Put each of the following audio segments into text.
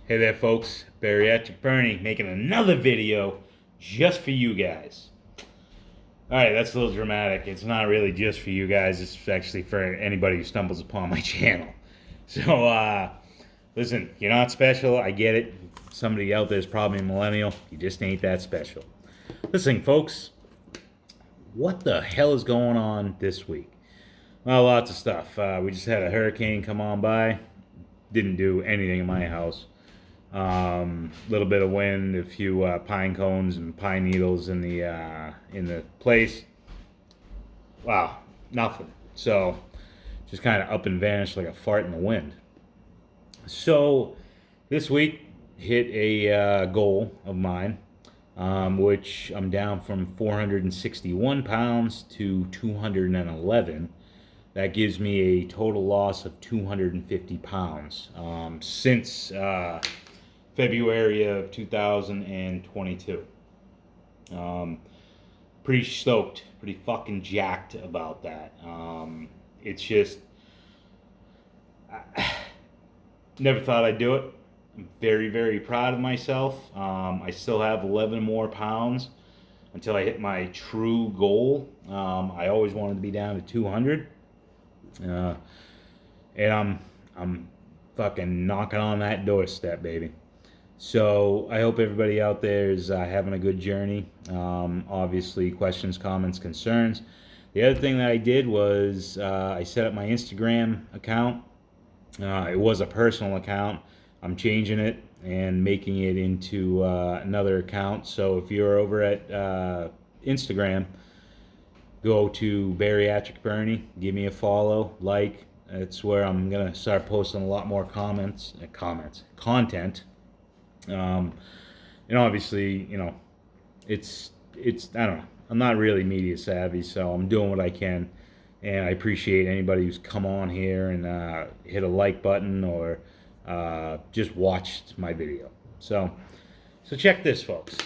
Hey there, folks. Bariatric Bernie making another video just for you guys. All right, that's a little dramatic. It's not really just for you guys. It's actually for anybody who stumbles upon my channel. So, listen, you're not special. I get it. Somebody out there is probably a millennial. You just ain't that special. Listen, folks, what the hell is going on this week? Well, lots of stuff. We just had a hurricane come on by. Didn't do anything in my house. Little bit of wind, a few pine cones and pine needles in the place. Wow, nothing. So just kind of up and vanished like a fart in the wind. So this week hit a goal of mine, which I'm down from 461 pounds to 211. That gives me a total loss of 250 pounds since February of 2022. Pretty stoked, pretty fucking jacked about that. It's just, I never thought I'd do it. I'm very, very proud of myself. I still have 11 more pounds until I hit my true goal. I always wanted to be down to 200. And I'm fucking knocking on that doorstep, baby. So I hope everybody out there is having a good journey. Obviously, questions, comments, concerns. The other thing that I did was I set up my Instagram account. It was a personal account. I'm changing it and making it into another account. So if you're over at Instagram, go to Bariatric Bernie, give me a follow, like. It's where I'm gonna start posting a lot more content. And obviously, it's I don't know. I'm not really media savvy, so I'm doing what I can, and I appreciate anybody who's come on here and hit a like button or just watched my video. So check this, folks.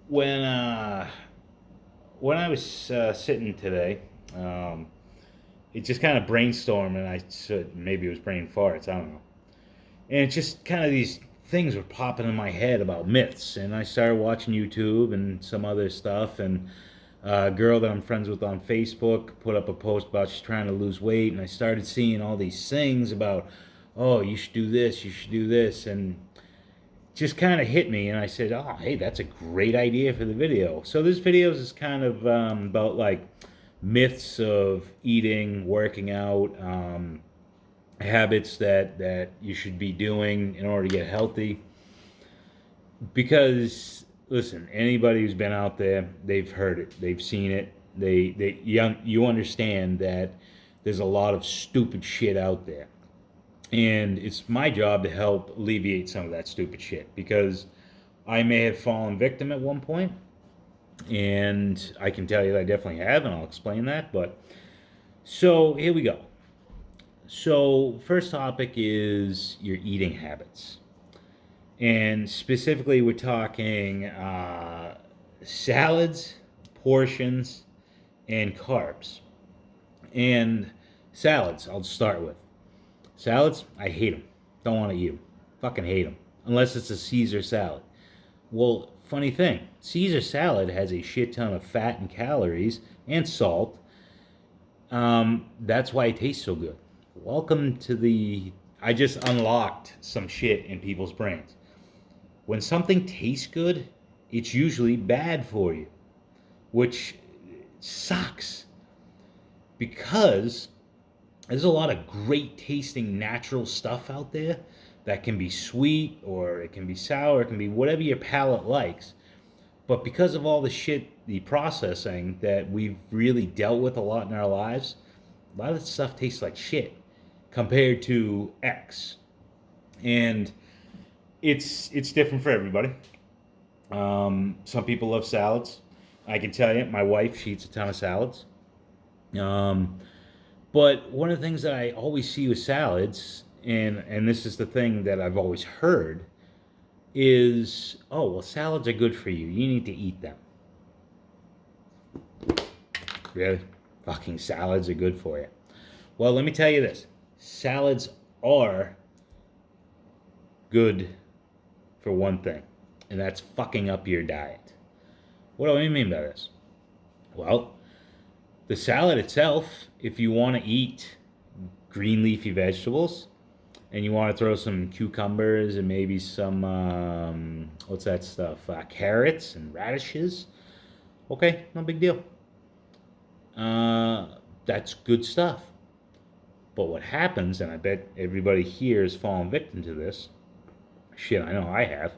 When I was sitting today, it just kind of brainstormed, and I said maybe it was brain farts. I don't know. And it's just kind of these things were popping in my head about myths, and I started watching YouTube and some other stuff. And a girl that I'm friends with on Facebook put up a post about she's trying to lose weight, and I started seeing all these things about, oh, you should do this, you should do this, and just kind of hit me, and I said, oh, hey, that's a great idea for the video. So this video is kind of about like myths of eating, working out, habits that you should be doing in order to get healthy. Because listen, anybody who's been out there, they've heard it, they've seen it. You understand that there's a lot of stupid shit out there. And it's my job to help alleviate some of that stupid shit, because I may have fallen victim at one point, and I can tell you that I definitely have, and I'll explain that. But so here we go. So first topic is your eating habits. And specifically, we're talking salads, portions, and carbs. And salads, I'll start with. Salads, I hate them. Don't want to eat them. Fucking hate them. Unless it's a Caesar salad. Well, funny thing, Caesar salad has a shit ton of fat and calories and salt. That's why it tastes so good. Welcome to I just unlocked some shit in people's brains. When something tastes good, it's usually bad for you, which sucks, because there's a lot of great tasting natural stuff out there that can be sweet, or it can be sour, it can be whatever your palate likes. But because of all the shit, the processing that we've really dealt with a lot in our lives, a lot of the stuff tastes like shit compared to X. And it's different for everybody. Some people love salads. I can tell you, my wife, she eats a ton of salads. But one of the things that I always see with salads, and this is the thing that I've always heard, is, oh, well, salads are good for you. You need to eat them. Really? Fucking salads are good for you. Well, let me tell you this. Salads are good for one thing, and that's fucking up your diet. What do I mean by this? Well, the salad itself, if you want to eat green leafy vegetables and you want to throw some cucumbers and maybe some, what's that stuff? Carrots and radishes. Okay, no big deal. That's good stuff. But what happens, and I bet everybody here has fallen victim to this, shit, I know I have.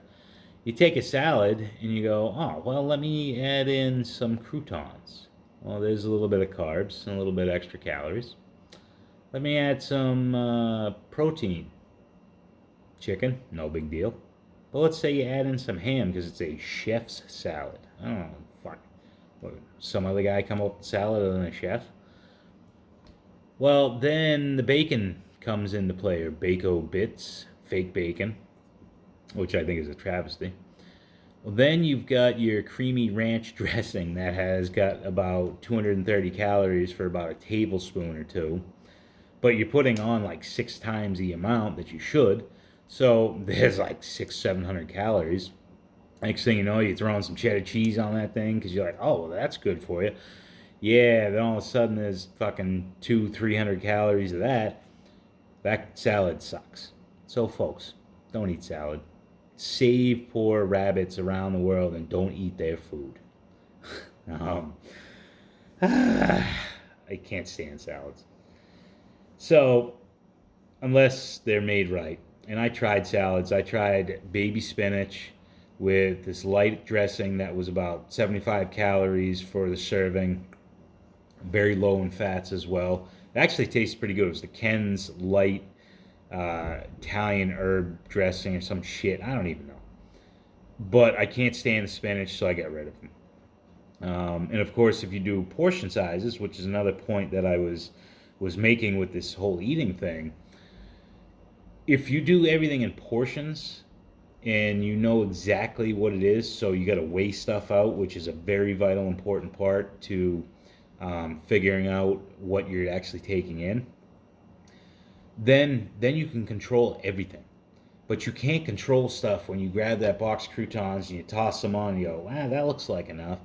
You take a salad and you go, oh, well, let me add in some croutons. Well, there's a little bit of carbs and a little bit of extra calories. Let me add some protein. Chicken, no big deal. But let's say you add in some ham because it's a chef's salad. I don't know, fuck. What, some other guy come up with salad other than a chef? Well, then the bacon comes into play, or bacon bits, fake bacon, which I think is a travesty. Well, then you've got your creamy ranch dressing that has got about 230 calories for about a tablespoon or two. But you're putting on like 6 times the amount that you should. So there's like 700 calories. Next thing you know, you're throwing some cheddar cheese on that thing because you're like, oh, well, that's good for you. Yeah, then all of a sudden there's fucking 300 calories of that. That salad sucks. So folks, don't eat salad. Save poor rabbits around the world and don't eat their food. I can't stand salads. So, unless they're made right. And I tried salads. I tried baby spinach with this light dressing that was about 75 calories for the serving. Very low in fats as well. It actually tastes pretty good. It was the Ken's light Italian herb dressing or some shit. I don't even know. But I can't stand the spinach, so I got rid of them. And of course, if you do portion sizes, which is another point that I was making with this whole eating thing, if you do everything in portions and you know exactly what it is, so you got to weigh stuff out, which is a very vital, important part to figuring out what you're actually taking in, then you can control everything. But you can't control stuff when you grab that box of croutons and you toss them on and you go, wow, that looks like enough.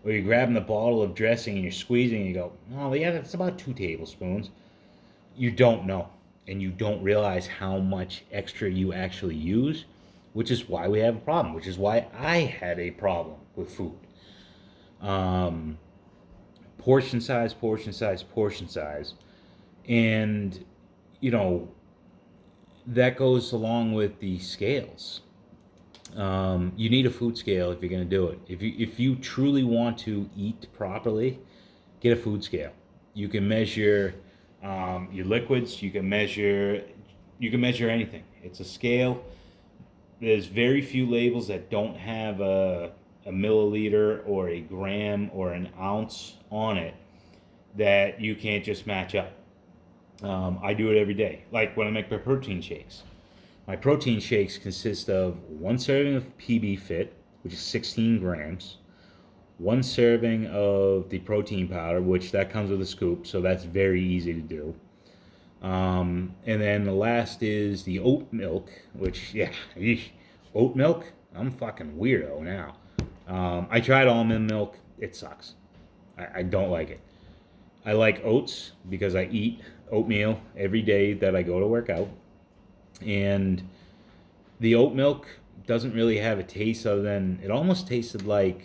Or you're grabbing the bottle of dressing and you're squeezing and you go, oh, yeah, that's about 2 tablespoons. You don't know. And you don't realize how much extra you actually use, which is why we have a problem, which is why I had a problem with food. Portion size, portion size, portion size. And, you know, that goes along with the scales. You need a food scale if you're going to do it. If you truly want to eat properly, get a food scale. You can measure your liquids. You can measure anything. It's a scale. There's very few labels that don't have a milliliter or a gram or an ounce on it that you can't just match up. I do it every day. Like when I make my protein shakes. My protein shakes consist of 1 serving of PB Fit, which is 16 grams, 1 serving of the protein powder, which that comes with a scoop, so that's very easy to do. And then the last is the oat milk, which, yeah, oat milk? I'm fucking weirdo now. I tried almond milk. It sucks. I don't like it. I like oats because I eat oatmeal every day that I go to work out. And the oat milk doesn't really have a taste other than it almost tasted like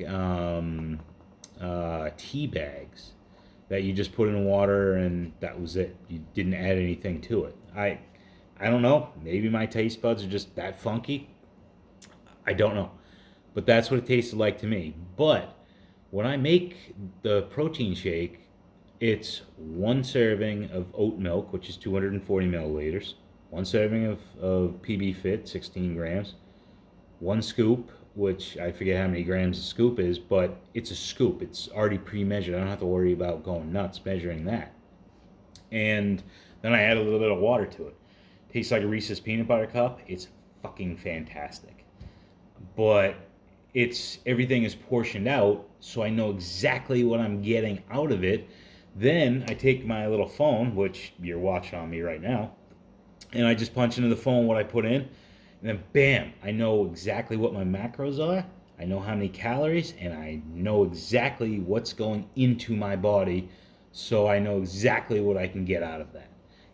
tea bags that you just put in water and that was it. You didn't add anything to it. I don't know. Maybe my taste buds are just that funky. I don't know. But that's what it tasted like to me. But when I make the protein shake, it's 1 serving of oat milk, which is 240 milliliters, 1 serving of PB Fit, 16 grams, 1 scoop, which I forget how many grams a scoop is, but it's a scoop. It's already pre-measured. I don't have to worry about going nuts measuring that. And then I add a little bit of water to it. Tastes like a Reese's peanut butter cup. It's fucking fantastic. But everything is portioned out, so I know exactly what I'm getting out of it. Then I take my little phone, which you're watching on me right now, and I just punch into the phone what I put in, And then bam, I know exactly what my macros are. I know how many calories, and I know exactly what's going into my body, so I know exactly what I can get out of that.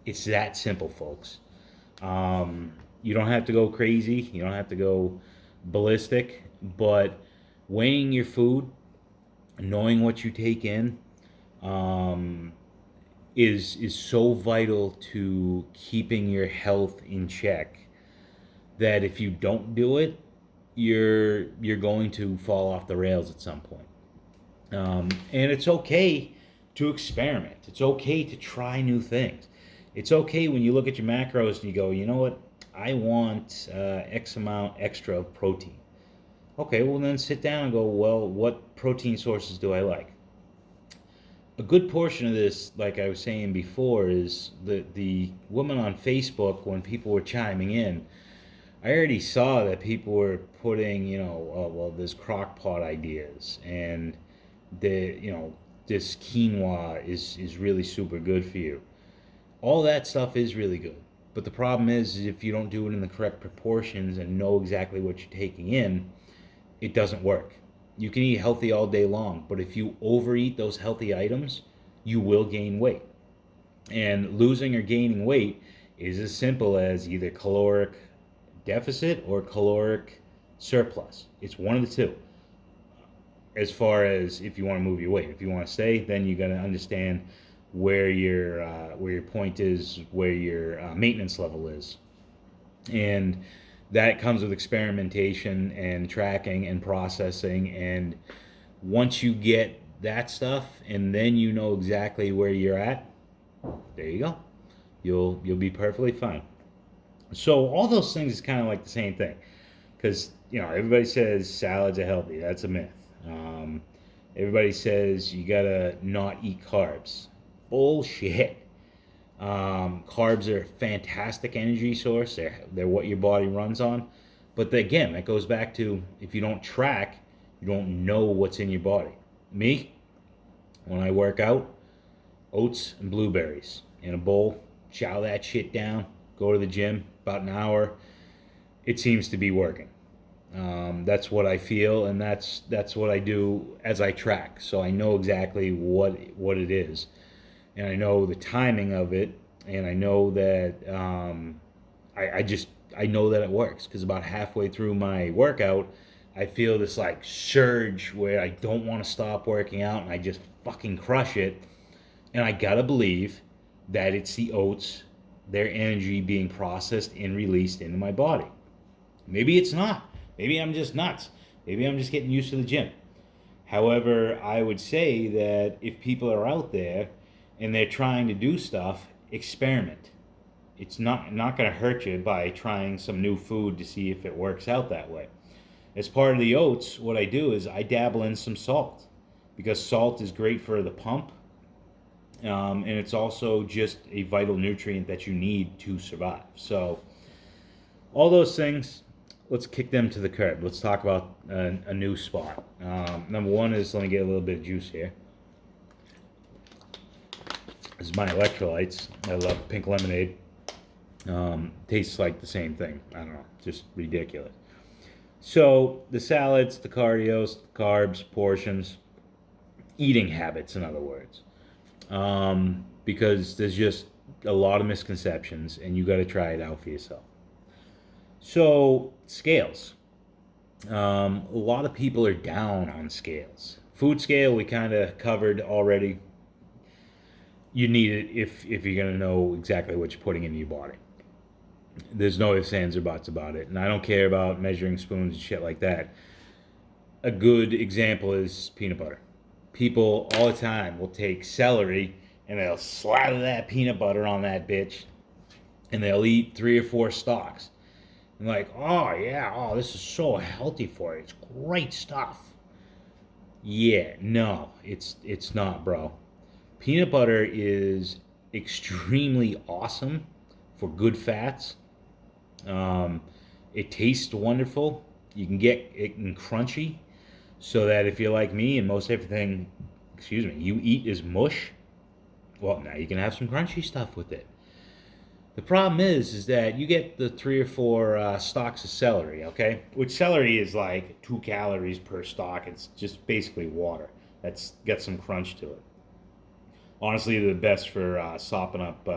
It's that simple, folks. You don't have to go crazy. You don't have to go ballistic, but weighing your food, knowing what you take in, um, is so vital to keeping your health in check. That if you don't do it, you're going to fall off the rails at some point. And it's okay to experiment. It's okay to try new things. It's okay when you look at your macros and you go, you know what, I want X amount extra of protein. Okay, well then sit down and go, well, what protein sources do I like? A good portion of this, like I was saying before, is the woman on Facebook, when people were chiming in, I already saw that people were putting, oh, well, there's crock pot ideas, and this quinoa is really super good for you. All that stuff is really good. But the problem is if you don't do it in the correct proportions and know exactly what you're taking in, it doesn't work. You can eat healthy all day long, but if you overeat those healthy items, you will gain weight. And losing or gaining weight is as simple as either caloric deficit or caloric surplus. It's one of the two. As far as if you want to move your weight, if you want to stay, then you got to understand where your point is, where your maintenance level is, and that comes with experimentation and tracking and processing. And once you get that stuff, and then you know exactly where you're at, there you go. You'll be perfectly fine. So all those things is kind of like the same thing, because everybody says salads are healthy. That's a myth. Everybody says you gotta not eat carbs. Bullshit. Carbs are a fantastic energy source. They're what your body runs on. But again, that goes back to, if you don't track, you don't know what's in your body. Me, when I work out, oats and blueberries in a bowl, chow that shit down, go to the gym, about an hour. It seems to be working. That's what I feel, and that's what I do as I track. So I know exactly what it is, and I know the timing of it, and I know that I know that it works, because about halfway through my workout, I feel this like surge where I don't want to stop working out, and I just fucking crush it. And I gotta believe that it's the oats, their energy being processed and released into my body. Maybe it's not. Maybe I'm just nuts. Maybe I'm just getting used to the gym. However, I would say that if people are out there and they're trying to do stuff, experiment. It's not going to hurt you by trying some new food to see if it works out that way. As part of the oats, what I do is I dabble in some salt, because salt is great for the pump, and it's also just a vital nutrient that you need to survive. So all those things, let's kick them to the curb. Let's talk about a new spot. Number one is, let me get a little bit of juice here. This is my electrolytes. I love pink lemonade. Tastes like the same thing. I don't know, just ridiculous. So the salads, the cardios, the carbs, portions, eating habits, in other words. Because there's just a lot of misconceptions, and you got to try it out for yourself. So scales. A lot of people are down on scales. Food scale we kind of covered already. You need it if you're going to know exactly what you're putting into your body. There's no ifs, ands, or buts about it. And I don't care about measuring spoons and shit like that. A good example is peanut butter. People all the time will take celery and they'll slather that peanut butter on that bitch, and they'll eat 3 or 4 stalks. And like, oh yeah, oh, this is so healthy for you. It's great stuff. Yeah, no, it's not, bro. Peanut butter is extremely awesome for good fats. It tastes wonderful. You can get it in crunchy, so that if you're like me and most everything, you eat is mush, well, now you can have some crunchy stuff with it. The problem is that you get the 3 or 4 stalks of celery, okay? Which celery is like 2 calories per stalk. It's just basically water. That's got some crunch to it. Honestly, they're the best for sopping up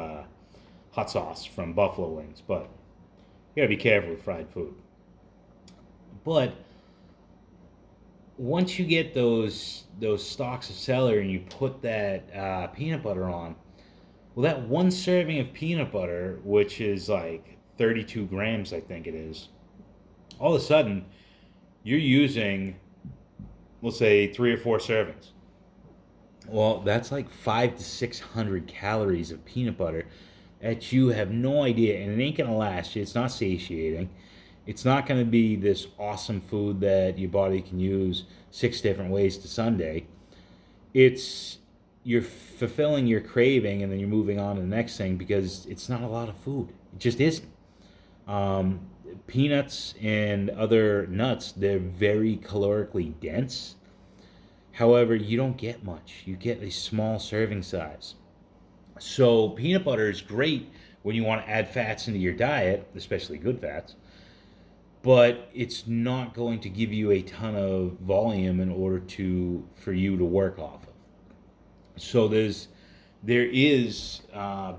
hot sauce from buffalo wings, but you gotta be careful with fried food. But once you get those stalks of celery and you put that peanut butter on, well, that one serving of peanut butter, which is like 32 grams, I think it is, all of a sudden you're using, we'll say, 3 or 4 servings. Well, that's like 500 to 600 calories of peanut butter that you have no idea, and it ain't gonna last you. It's not satiating. It's not gonna be this awesome food that your body can use 6 different ways to Sunday. It's You're fulfilling your craving, and then you're moving on to the next thing because it's not a lot of food. It just isn't. Um, Peanuts and other nuts, they're very calorically dense. However, you don't get much. You get a small serving size. So peanut butter is great when you want to add fats into your diet, especially good fats, but it's not going to give you a ton of volume in order to for you to work off of. So there is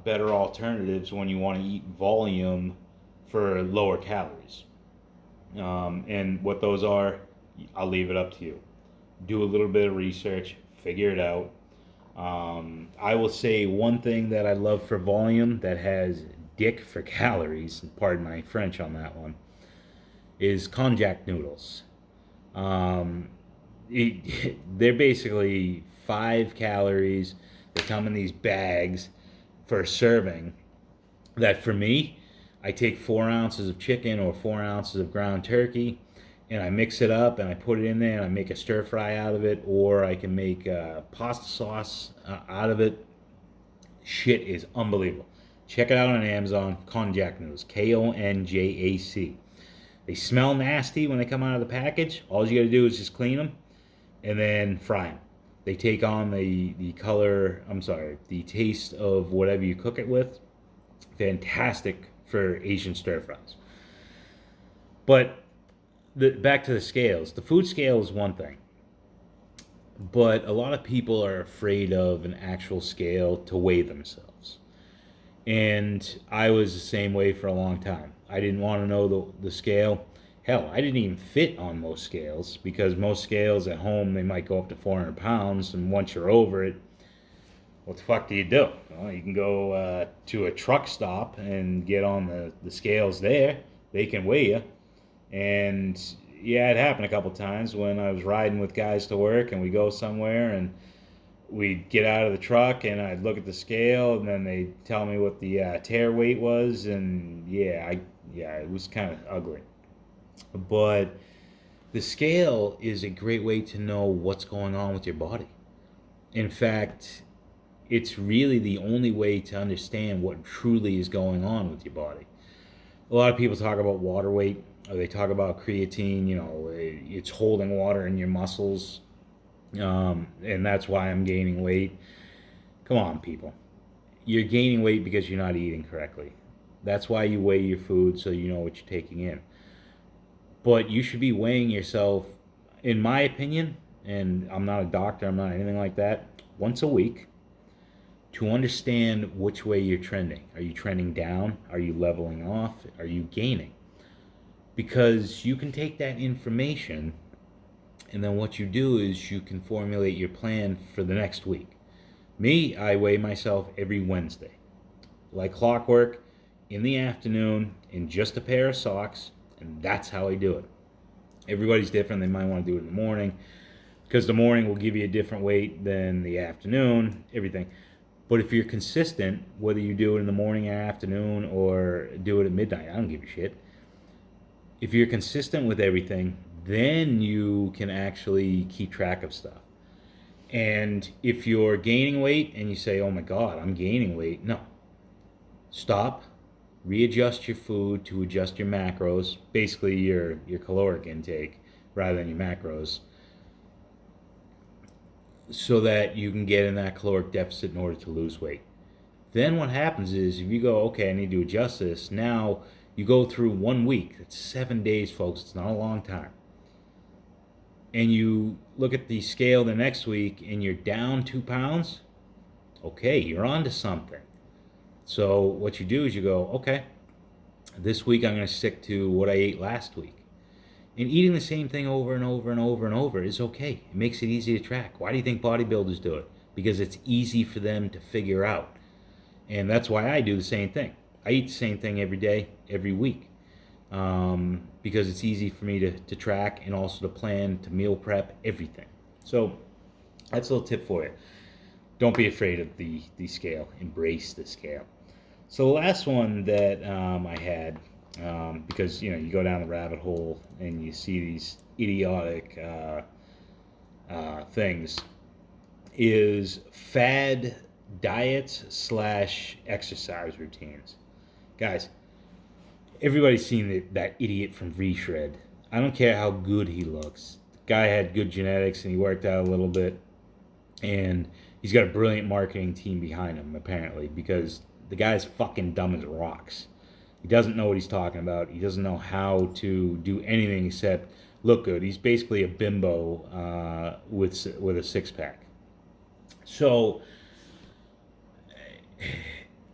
better alternatives when you want to eat volume for lower calories. And what those are, I'll leave it up to you. Do a little bit of research, figure it out. I will say one thing that I love for volume that has dick for calories, pardon my French on that one, is konjac noodles. Um, they're basically 5 calories. They come in these bags for a serving. That for me, I take 4 ounces of chicken or 4 ounces of ground turkey, and I mix it up and I put it in there and I make a stir fry out of it, or I can make pasta sauce out of it. Shit is unbelievable. Check it out on Amazon. Konjac noodles, Konjac. They smell nasty when they come out of the package. All you got to do is just clean them and then fry them. They take on the color, I'm sorry, the taste of whatever you cook it with. Fantastic for Asian stir fries. But back to the scales. The food scale is one thing, but a lot of people are afraid of an actual scale to weigh themselves. And I was the same way for a long time. I didn't want to know the scale. Hell, I didn't even fit on most scales because most scales at home, they might go up to 400 pounds. And once you're over it, what the fuck do you do? Well, you can go to a truck stop and get on the scales there. They can weigh you. And yeah, it happened a couple times when I was riding with guys to work and we go somewhere and we'd get out of the truck and I'd look at the scale and then they'd tell me what the tear weight was, and it was kind of ugly. But the scale is a great way to know what's going on with your body. In fact, it's really the only way to understand what truly is going on with your body. A lot of people talk about water weight, or they talk about creatine, it's holding water in your muscles, and that's why I'm gaining weight. Come on, people. You're gaining weight because you're not eating correctly. That's why you weigh your food so you know what you're taking in. But you should be weighing yourself, in my opinion, and I'm not a doctor, I'm not anything like that, once a week to understand which way you're trending. Are you trending down? Are you leveling off? Are you gaining? Because you can take that information and then what you do is you can formulate your plan for the next week. Me, I weigh myself every Wednesday. Like clockwork, in the afternoon, in just a pair of socks, and that's how I do it. Everybody's different. They might want to do it in the morning because the morning will give you a different weight than the afternoon, everything. But if you're consistent, whether you do it in the morning or afternoon or do it at midnight, I don't give a shit. If you're consistent with everything, then you can actually keep track of stuff. And if you're gaining weight and you say, oh my God, I'm gaining weight, no. Stop, readjust your food to adjust your macros, basically your caloric intake rather than your macros, so that you can get in that caloric deficit in order to lose weight. Then what happens is if you go, okay, I need to adjust this, now you go through 1 week. That's 7 days, folks. It's not a long time. And you look at the scale the next week and you're down 2 pounds, okay, you're on to something. So what you do is you go, okay, this week I'm going to stick to what I ate last week. And eating the same thing over and over and over and over is okay. It makes it easy to track. Why do you think bodybuilders do it? Because it's easy for them to figure out. And that's why I do the same thing. I eat the same thing every day, every week. Because it's easy for me to track and also to plan, to meal prep, everything. So that's a little tip for you. Don't be afraid of the scale. Embrace the scale. So the last one that I had, because you go down the rabbit hole and you see these idiotic things, is fad diets slash exercise routines. Guys, everybody's seen that idiot from V-Shred. I don't care how good he looks. The guy had good genetics and he worked out a little bit, and he's got a brilliant marketing team behind him apparently, because the guy's fucking dumb as rocks. He doesn't know what he's talking about. He doesn't know how to do anything except look good. He's basically a bimbo with a six pack. So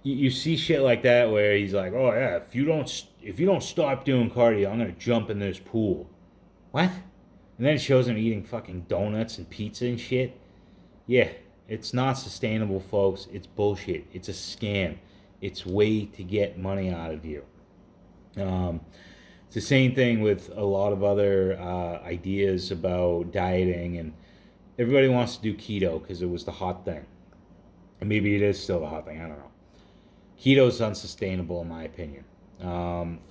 you see shit like that where he's like, "Oh yeah, if you don't stop doing cardio, I'm gonna jump in this pool." What? And then it shows him eating fucking donuts and pizza and shit. Yeah, it's not sustainable, folks. It's bullshit. It's a scam. It's a way to get money out of you. It's the same thing with a lot of other ideas about dieting, and everybody wants to do keto because it was the hot thing. And maybe it is still the hot thing. I don't know. Keto is unsustainable, in my opinion.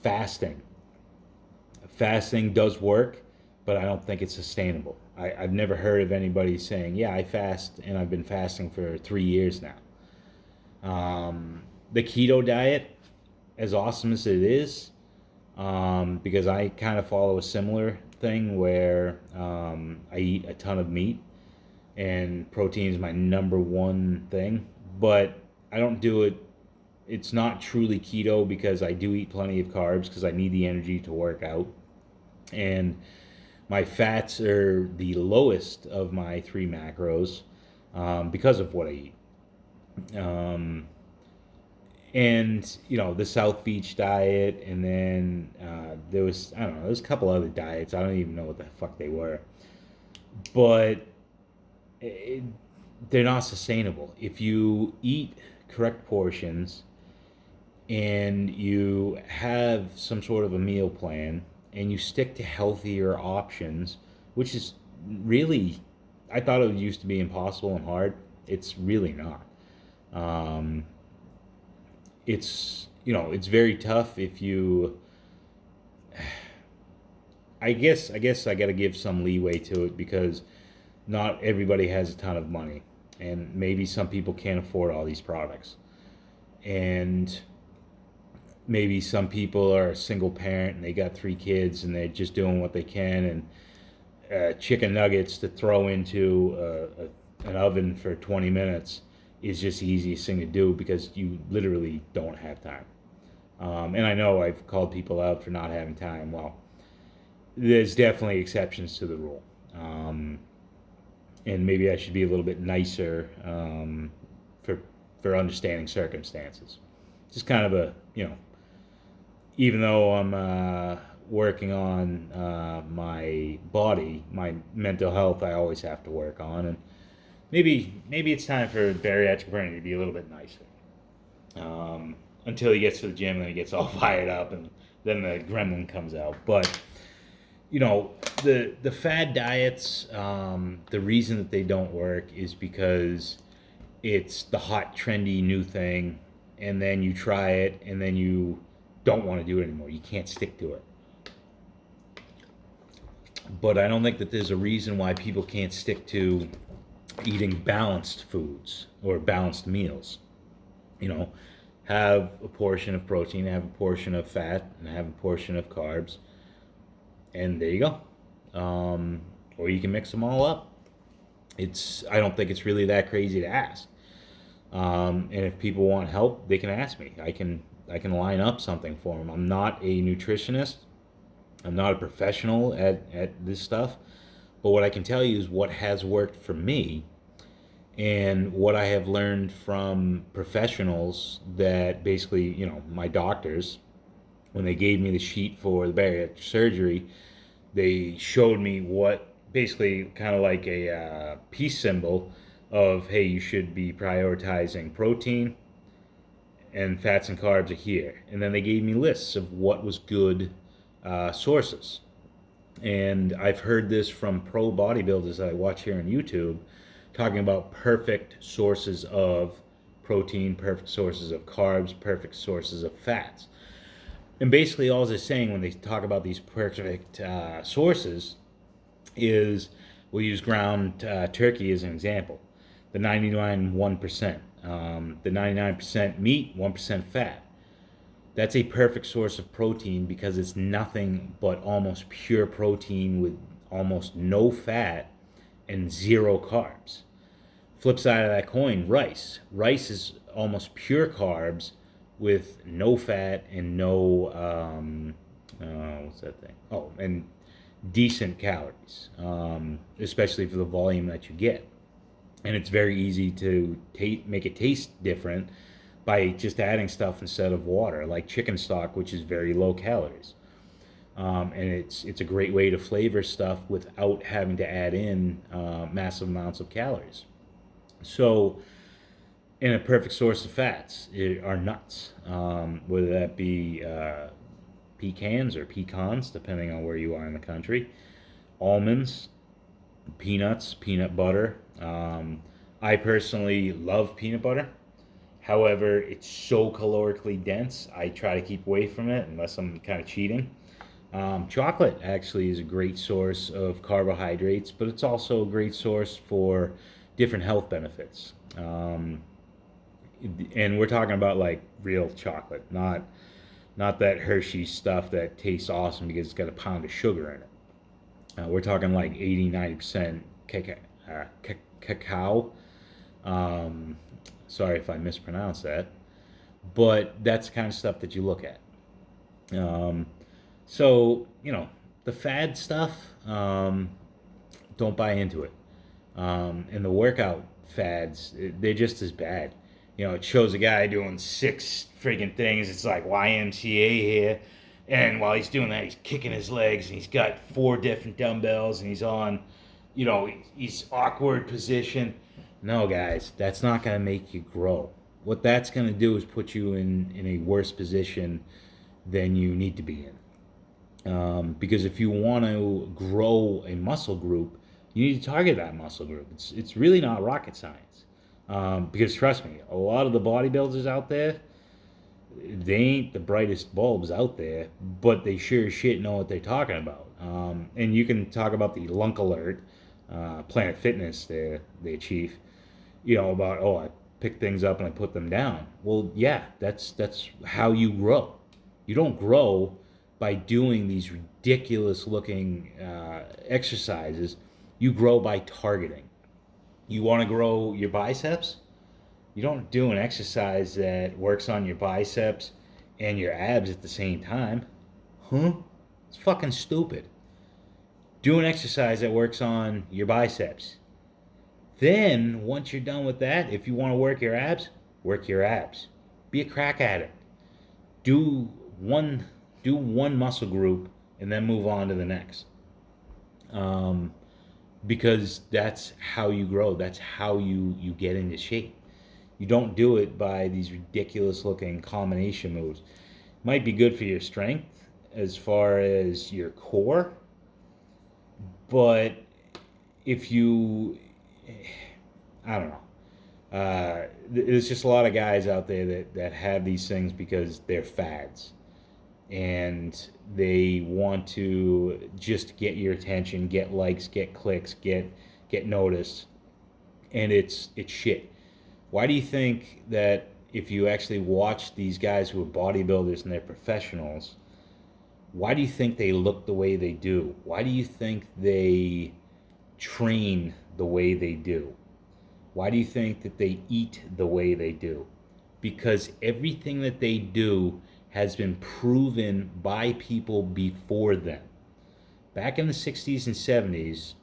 Fasting. Fasting does work, but I don't think it's sustainable. I've never heard of anybody saying, yeah, I fast, and I've been fasting for 3 years now. The keto diet, as awesome as it is, because I kind of follow a similar thing where I eat a ton of meat, and protein is my number one thing, but I don't do it. It's not truly keto because I do eat plenty of carbs because I need the energy to work out. And my fats are the lowest of my three macros because of what I eat. And the South Beach diet, and then there's a couple other diets. I don't even know what the fuck they were, but they're not sustainable. If you eat correct portions and you have some sort of a meal plan and you stick to healthier options, which is really, I thought it used to be impossible and hard. It's really not. It's very tough if you. I guess I got to give some leeway to it because not everybody has a ton of money, and maybe some people can't afford all these products, and maybe some people are a single parent and they got 3 kids and they're just doing what they can, and chicken nuggets to throw into an oven for 20 minutes is just the easiest thing to do because you literally don't have time. And I know I've called people out for not having time. Well, there's definitely exceptions to the rule. And maybe I should be a little bit nicer for understanding circumstances. Just kind of even though I'm working on my body, my mental health, I always have to work on, and maybe it's time for bariatric Bernie to be a little bit nicer. Until he gets to the gym and he gets all fired up, and then the gremlin comes out. But the fad diets, the reason that they don't work is because it's the hot, trendy new thing, and then you try it, and then you don't want to do it anymore. You can't stick to it. But I don't think that there's a reason why people can't stick to eating balanced foods or balanced meals. Have a portion of protein, have a portion of fat, and have a portion of carbs, and there you go. Or you can mix them all up. I don't think it's really that crazy to ask. And if people want help, they can ask me. I can line up something for them. I'm not a nutritionist. I'm not a professional at this stuff. But what I can tell you is what has worked for me and what I have learned from professionals that basically, my doctors, when they gave me the sheet for the bariatric surgery, they showed me what basically kind of like a peace symbol of, hey, you should be prioritizing protein and fats and carbs are here. And then they gave me lists of what was good sources. And I've heard this from pro bodybuilders that I watch here on YouTube talking about perfect sources of protein, perfect sources of carbs, perfect sources of fats. And basically, all they're saying when they talk about these perfect sources is, we'll use ground turkey as an example. The 99 1%, the 99% meat, 1% fat. That's a perfect source of protein because it's nothing but almost pure protein with almost no fat and zero carbs. Flip side of that coin, rice. Rice is almost pure carbs with no fat and no, what's that thing? Oh, and decent calories, especially for the volume that you get. And it's very easy to make it taste different by just adding stuff instead of water, like chicken stock, which is very low calories. And it's a great way to flavor stuff without having to add in massive amounts of calories. So, and a perfect source of fats are nuts, whether that be pecans or pecans, depending on where you are in the country, almonds, peanuts, peanut butter. I personally love peanut butter. However, it's so calorically dense, I try to keep away from it unless I'm kind of cheating. Chocolate actually is a great source of carbohydrates, but it's also a great source for different health benefits. And we're talking about like real chocolate, not that Hershey stuff that tastes awesome because it's got a pound of sugar in it. We're talking like 80-90% cacao. Sorry if I mispronounced that, but that's the kind of stuff that you look at. So, the fad stuff, don't buy into it. And the workout fads, they're just as bad. It shows a guy doing 6 freaking things. It's like YMCA here. And while he's doing that, he's kicking his legs and he's got 4 different dumbbells and he's on, he's awkward position. No, guys, that's not going to make you grow. What that's going to do is put you in a worse position than you need to be in. Because if you want to grow a muscle group, you need to target that muscle group. It's really not rocket science. Because trust me, a lot of the bodybuilders out there, they ain't the brightest bulbs out there, but they sure as shit know what they're talking about. And you can talk about the Lunk Alert, Planet Fitness, their chief, about, I pick things up and I put them down. Well, yeah, that's how you grow. You don't grow by doing these ridiculous looking exercises. You grow by targeting. You want to grow your biceps? You don't do an exercise that works on your biceps and your abs at the same time. Huh? It's fucking stupid. Do an exercise that works on your biceps. Then, once you're done with that, if you want to work your abs, work your abs. Be a crack addict. Do one muscle group and then move on to the next. Because that's how you grow. That's how you get into shape. You don't do it by these ridiculous looking combination moves. Might be good for your strength as far as your core, but if you, I don't know. There's just a lot of guys out there that have these things because they're fads. And they want to just get your attention, get likes, get clicks, get noticed. And it's shit. Why do you think that if you actually watch these guys who are bodybuilders and they're professionals, why do you think they look the way they do? Why do you think they train the way they do? Why do you think that they eat the way they do? Because everything that they do has been proven by people before them. Back in the 60s and 70s,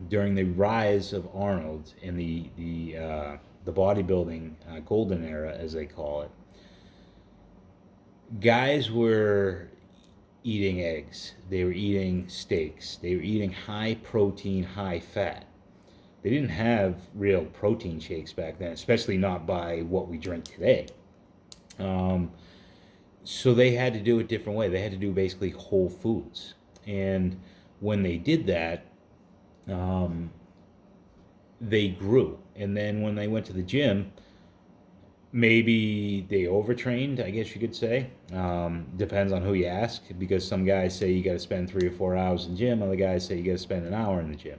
during the rise of Arnold in the bodybuilding golden era, as they call it, guys were eating eggs. They were eating steaks. They were eating high protein, high fat. They didn't have real protein shakes back then, especially not by what we drink today. So they had to do it a different way. They had to do basically whole foods. And when they did that, they grew. And then when they went to the gym, maybe they overtrained, I guess you could say. Depends on who you ask, because some guys say you got to spend 3 or 4 hours in the gym. Other guys say you got to spend an hour in the gym.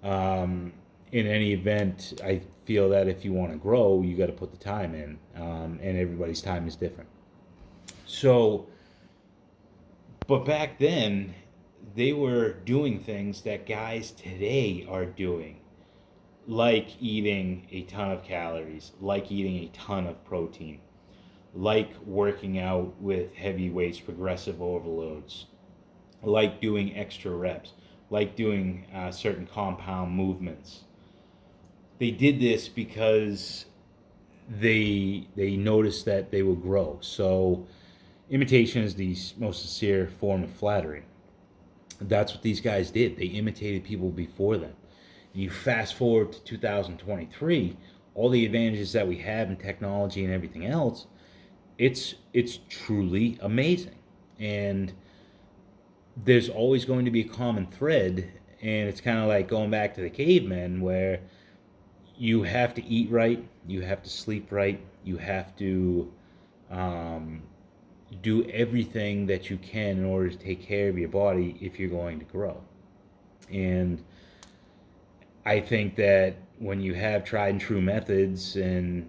In any event, I feel that if you want to grow, you got to put the time in, and everybody's time is different. So, but back then, they were doing things that guys today are doing, like eating a ton of calories, like eating a ton of protein, like working out with heavy weights, progressive overloads, like doing extra reps, like doing certain compound movements. They did this because they noticed that they would grow. So imitation is the most sincere form of flattery. That's what these guys did. They imitated people before them. And you fast forward to 2023, all the advantages that we have in technology and everything else, it's truly amazing. And there's always going to be a common thread, and it's kind of like going back to the cavemen, where you have to eat right, you have to sleep right, you have to do everything that you can in order to take care of your body if you're going to grow. And I think that when you have tried and true methods and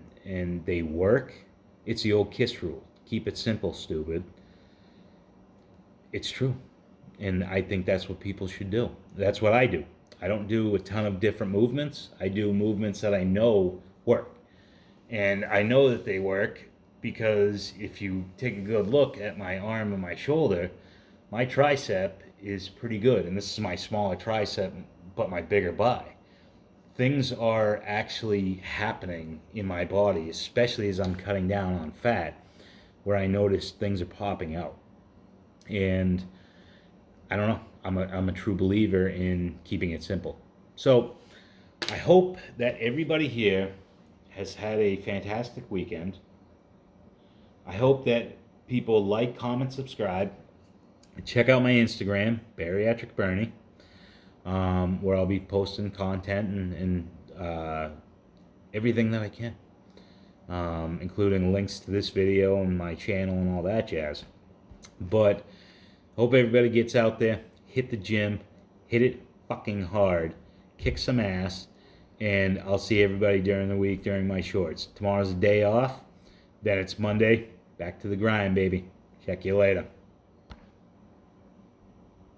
they work, it's the old KISS rule. Keep it simple, stupid. It's true. And I think that's what people should do. That's what I do. I don't do a ton of different movements. I do movements that I know work. And I know that they work because if you take a good look at my arm and my shoulder, my tricep is pretty good. And this is my smaller tricep, but my bigger bi. Things are actually happening in my body, especially as I'm cutting down on fat, where I notice things are popping out. And I don't know. I'm a true believer in keeping it simple. So I hope that everybody here has had a fantastic weekend. I hope that people like, comment, subscribe. Check out my Instagram, Bariatric Bernie, where I'll be posting content and everything that I can, including links to this video and my channel and all that jazz. But hope everybody gets out there, hit the gym, hit it fucking hard, kick some ass, and I'll see everybody during the week during my shorts. Tomorrow's a day off, then it's Monday, back to the grind, baby. Check you later.